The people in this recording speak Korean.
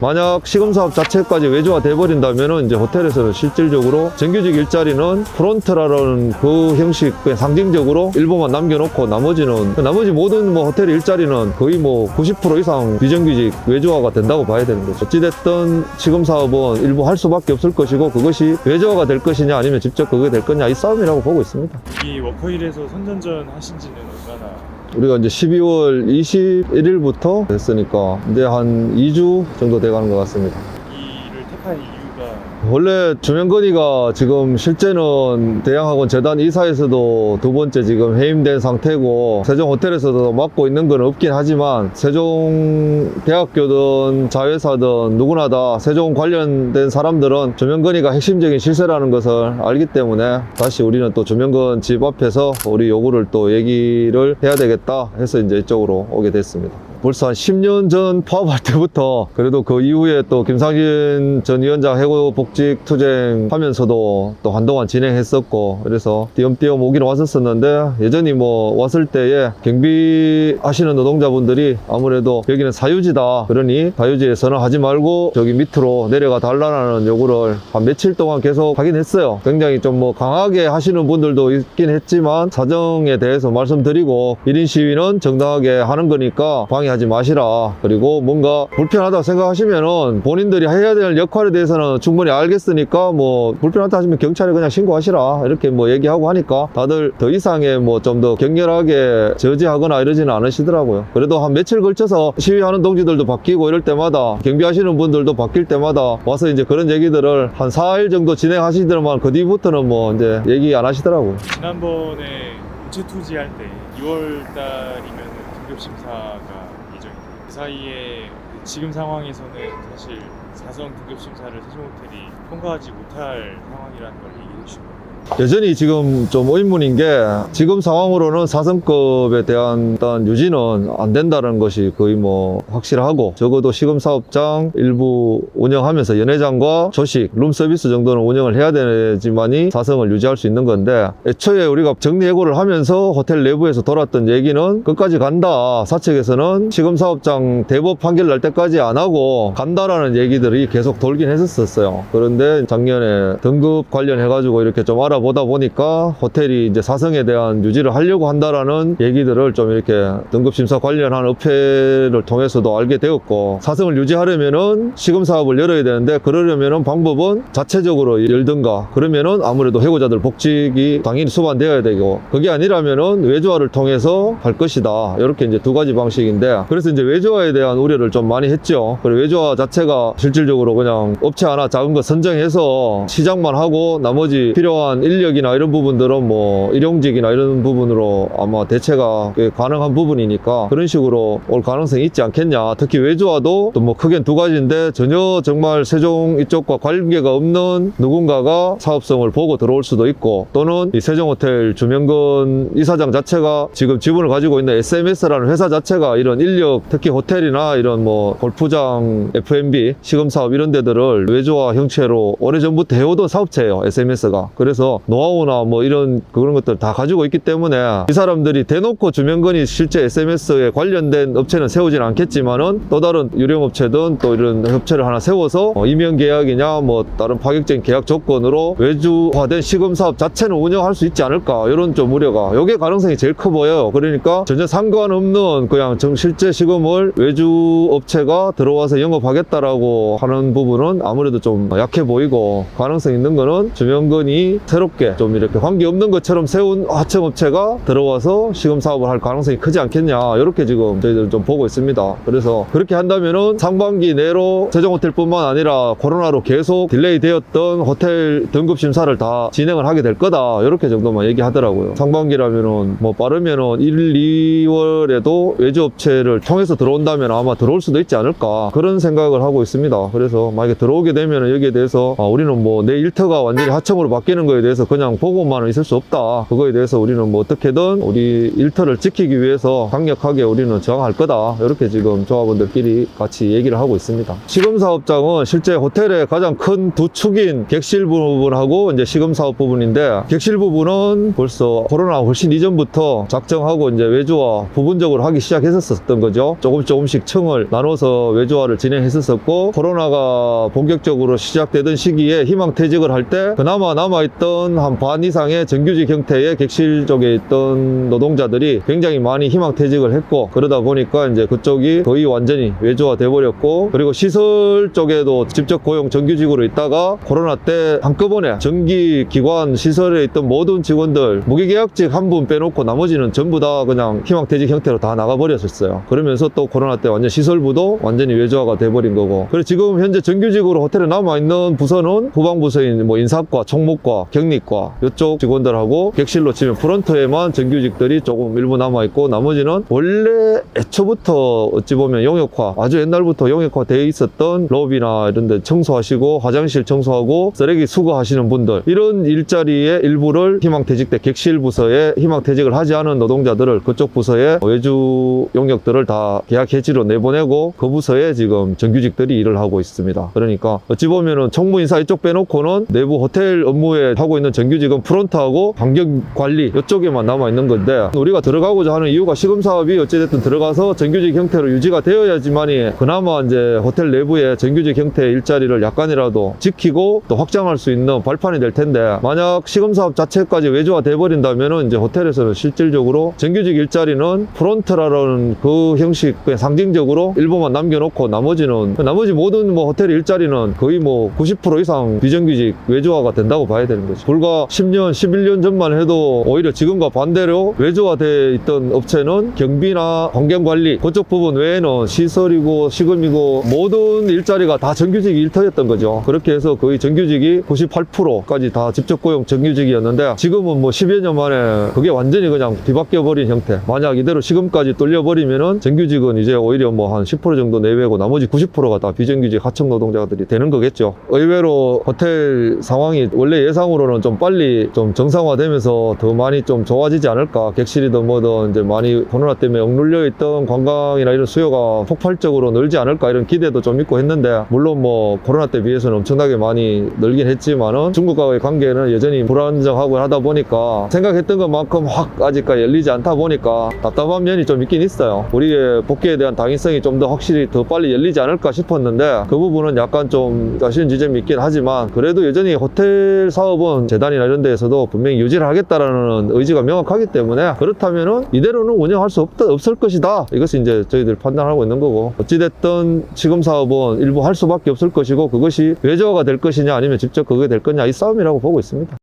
만약 시금사업 자체까지 외주화 돼버린다면은 이제 호텔에서는 실질적으로 정규직 일자리는 프론트라는 그 형식 그냥 상징적으로 일부만 남겨놓고 나머지 모든 뭐 호텔 일자리는 거의 뭐 90% 이상 비정규직 외주화가 된다고 봐야 되는 거죠. 어찌됐든 시금사업은 일부 할 수밖에 없을 것이고 그것이 외주화가 될 것이냐 아니면 직접 그게 될 거냐 이 싸움이라고 보고 있습니다. 이 워커힐에서 선전전 하신 지는 얼마나? 우리가 이제 12월 21일부터 됐으니까 이제 한 2주 정도 돼가는 것 같습니다. 이를 택한 이유가 원래 조명건이가 지금 실제는 대양학원 재단 이사에서도 두 번째 지금 해임된 상태고 세종 호텔에서도 맡고 있는 건 없긴 하지만 세종 대학교든 자회사든 누구나 다 세종 관련된 사람들은 조명건이가 핵심적인 실세라는 것을 알기 때문에 다시 우리는 또 조명건 집 앞에서 우리 요구를 또 얘기를 해야 되겠다 해서 이제 이쪽으로 오게 됐습니다. 벌써 한 10년 전 파업할 때부터 그래도 그 이후에 또 김상진 전 위원장 해고복직 투쟁 하면서도 또 한동안 진행했었고 그래서 띄엄띄엄 오긴 왔었는데 여전히 뭐 왔을 때에 경비하시는 노동자분들이 아무래도 여기는 사유지다 그러니 사유지에서는 하지 말고 저기 밑으로 내려가 달라는 요구를 한 며칠 동안 계속 하긴 했어요. 굉장히 좀 뭐 강하게 하시는 분들도 있긴 했지만 사정에 대해서 말씀드리고 1인 시위는 정당하게 하는 거니까 방해하지 마시라. 그리고 뭔가 불편하다고 생각하시면은 본인들이 해야 될 역할에 대해서는 충분히 알겠으니까 뭐 불편하다 하시면 경찰에 그냥 신고하시라 이렇게 뭐 얘기하고 하니까 다들 더 이상의 뭐 좀 더 격렬하게 저지하거나 이러지는 않으시더라고요. 그래도 한 며칠 걸쳐서 시위하는 동지들도 바뀌고 이럴 때마다 경비하시는 분들도 바뀔 때마다 와서 이제 그런 얘기들을 한 4일 정도 진행하시더만 그 뒤부터는 뭐 이제 얘기 안 하시더라고요. 지난번에 우체 투지할 때 2월 달이면 등급 심사가 예정이고 그 사이에 지금 상황에서는 사실 4성 등급 심사를 세종호텔이 통과하지 못할 상황이라는 걸 얘기해 주신 거예요. 여전히 지금 좀 의문인 게 지금 상황으로는 4성급에 대한 일단 유지는 안 된다는 것이 거의 뭐 확실하고 적어도 시금사업장 일부 운영하면서 연회장과 조식, 룸서비스 정도는 운영을 해야 되지만이 4성을 유지할 수 있는 건데 애초에 우리가 정리해고를 하면서 호텔 내부에서 돌았던 얘기는 끝까지 간다. 사측에서는 시금사업장 대법 판결 날 때까지 안 하고 간다라는 얘기들이 계속 돌긴 했었어요. 그런데 작년에 등급 관련해가지고 이렇게 좀 알아보다 보니까 호텔이 이제 4성에 대한 유지를 하려고 한다라는 얘기들을 좀 이렇게 등급심사 관련한 업체를 통해서도 알게 되었고 4성을 유지하려면은 시금사업을 열어야 되는데 그러려면은 방법은 자체적으로 열든가 그러면은 아무래도 해고자들 복직이 당연히 수반되어야 되고 그게 아니라면은 외주화를 통해서 할 것이다. 이렇게 이제 두 가지 방식인데 그래서 이제 외주화에 대한 우려를 좀 많이 했죠. 그리고 외주화 자체가 실질적으로 그냥 업체 하나 작은 거 선정해서 시작만 하고 나머지 필요한 인력이나 이런 부분들은 뭐 일용직이나 이런 부분으로 아마 대체가 가능한 부분이니까 그런 식으로 올 가능성이 있지 않겠냐. 특히 외주화도 또 뭐 크게는 두 가지인데 전혀 정말 세종 이쪽과 관계가 없는 누군가가 사업성을 보고 들어올 수도 있고 또는 이 세종호텔 주명근 이사장 자체가 지금 지분을 가지고 있는 SMS라는 회사 자체가 이런 인력 특히 호텔이나 이런 뭐 골프장 F&B 시금사업 이런 데들을 외주화 형체로 오래전부터 해오던 사업체예요. SMS가. 그래서 노하우나 뭐 이런 그런 것들 다 가지고 있기 때문에 이 사람들이 대놓고 주명건이 실제 SMS에 관련된 업체는 세우진 않겠지만은 또 다른 유령업체든 또 이런 업체를 하나 세워서 임용계약이냐 뭐 다른 파격적인 계약 조건으로 외주화된 시금사업 자체는 운영할 수 있지 않을까 이런 좀 우려가 요게 가능성이 제일 커 보여요. 그러니까 전혀 상관없는 그냥 실제 시금을 외주업체가 들어와서 영업하겠다라고 하는 부분은 아무래도 좀 약해 보이고 가능성 있는 거는 주명건이 새롭게 좀 이렇게 관계없는 것처럼 세운 하청업체가 들어와서 시금사업을 할 가능성이 크지 않겠냐 이렇게 지금 저희들은 좀 보고 있습니다. 그래서 그렇게 한다면은 상반기 내로 세종호텔뿐만 아니라 코로나로 계속 딜레이 되었던 호텔 등급심사를 다 진행을 하게 될 거다 이렇게 정도만 얘기하더라고요. 상반기라면은 뭐 빠르면은 1, 2월에도 외주업체를 통해서 들어온다면 아마 들어올 수도 있지 않을까 그런 생각을 하고 있습니다. 그래서 만약에 들어오게 되면은 여기에 대해서 우리는 뭐 내 일터가 완전히 하청으로 바뀌는 거에 대해서 그냥 보고만은 있을 수 없다. 그거에 대해서 우리는 뭐 어떻게든 우리 일터를 지키기 위해서 강력하게 우리는 저항할 거다. 이렇게 지금 조합원들끼리 같이 얘기를 하고 있습니다. 시금사업장은 실제 호텔의 가장 큰 두 축인 객실 부분하고 이제 시금사업 부분인데, 객실 부분은 벌써 코로나 훨씬 이전부터 작정하고 이제 외주화 부분적으로 하기 시작했었던 거죠. 조금씩 층을 나눠서 외주화를 진행했었고, 코로나가 본격적으로 시작되던 시기에 희망퇴직을 할 때 그나마 남아있던 한 반 이상의 정규직 형태의 객실 쪽에 있던 노동자들이 굉장히 많이 희망퇴직을 했고, 그러다 보니까 이제 그쪽이 거의 완전히 외주화 돼버렸고, 그리고 시설 쪽에도 직접 고용 정규직으로 있다가 코로나 때 한꺼번에 전기기관 시설에 있던 모든 직원들 무기계약직 한 분 빼놓고 나머지는 전부 다 그냥 희망퇴직 형태로 다 나가버렸었어요. 그러면서 또 코로나 때 완전 시설부도 완전히 외주화가 돼버린 거고, 그래서 지금 현재 정규직으로 호텔에 남아있는 부서는 후방부서인 뭐 인사과, 총무과, 격리과 이쪽 직원들하고, 객실로 치면 프런트에만 정규직들이 조금 일부 남아있고, 나머지는 원래 애초부터 어찌 보면 용역화, 아주 옛날부터 용역화 돼 있었던 로비나 이런 데 청소하시고 화장실 청소하고 쓰레기 수거하시는 분들, 이런 일자리의 일부를 희망퇴직 때 객실 부서에 희망퇴직을 하지 않은 노동자들을 그쪽 부서에 외주 용역들을 다 계약 해지로 내보내고 그 부서에 지금 정규직들이 일을 하고 있습니다. 그러니까 어찌 보면은 총무 인사 이쪽 빼놓고는 내부 호텔 업무에 하고 있는 정규직은 프론트하고 환경 관리 이쪽에만 남아 있는 건데, 우리가 들어가고자 하는 이유가 시금사업이 어찌됐든 들어가서 정규직 형태로 유지가 되어야지만이 그나마 이제 호텔 내부의 정규직 형태의 일자리를 약간이라도 지키고 또 확장할 수 있는 발판이 될 텐데, 만약 시금사업 자체까지 외주화 돼버린다면은 이제 호텔에서는 실질적으로 정규직 일자리는 프론트라는 그 형식, 그냥 상징적으로 일부만 남겨놓고 나머지 모든 뭐 호텔 일자리는 거의 뭐 90% 이상 비정규직 외주화가 된다고 봐야 되는 거죠. 불과 10년, 11년 전만 해도 오히려 지금과 반대로 외주화돼 있던 업체는 경비나 환경관리 그쪽 부분 외에는 시설이고 시금이고 모든 일자리가 다 정규직 일터였던 거죠. 그렇게 해서 거의 정규직이 98%까지 다 직접 고용 정규직이었는데, 지금은 뭐 10여 년 만에 그게 완전히 그냥 뒤바뀌어 버린 형태. 만약 이대로 시금까지 뚫려버리면은 정규직은 이제 오히려 뭐 한 10% 정도 내외고 나머지 90%가 다 비정규직 하청 노동자들이 되는 거겠죠. 의외로 호텔 상황이 원래 예상으로는 좀 빨리 좀 정상화되면서 더 많이 좀 좋아지지 않을까. 객실이든 뭐든 이제 많이 코로나 때문에 억눌려 있던 관광이나 이런 수요가 폭발적으로 늘지 않을까 이런 기대도 좀 있고 했는데, 물론 뭐 코로나 때 비해서는 엄청나게 많이 늘긴 했지만은 중국과의 관계는 여전히 불안정하고 하다 보니까 생각했던 것만큼 확 아직까지 열리지 않다 보니까 답답한 면이 좀 있긴 있어요. 우리의 복귀에 대한 당위성이 좀 더 확실히 더 빨리 열리지 않을까 싶었는데, 그 부분은 약간 좀 아쉬운 지점이 있긴 하지만, 그래도 여전히 호텔 사업은 재단이나 이런 데에서도 분명히 유지를 하겠다라는 의지가 명확하기 때문에, 그렇다면은 이대로는 운영할 수 없을 것이다. 이것이 이제 저희들 판단하고 있는 거고, 어찌됐든 지금 사업은 일부 할 수밖에 없을 것이고, 그것이 외주화가 될 것이냐 아니면 직접 그게 될 거냐 이 싸움이라고 보고 있습니다.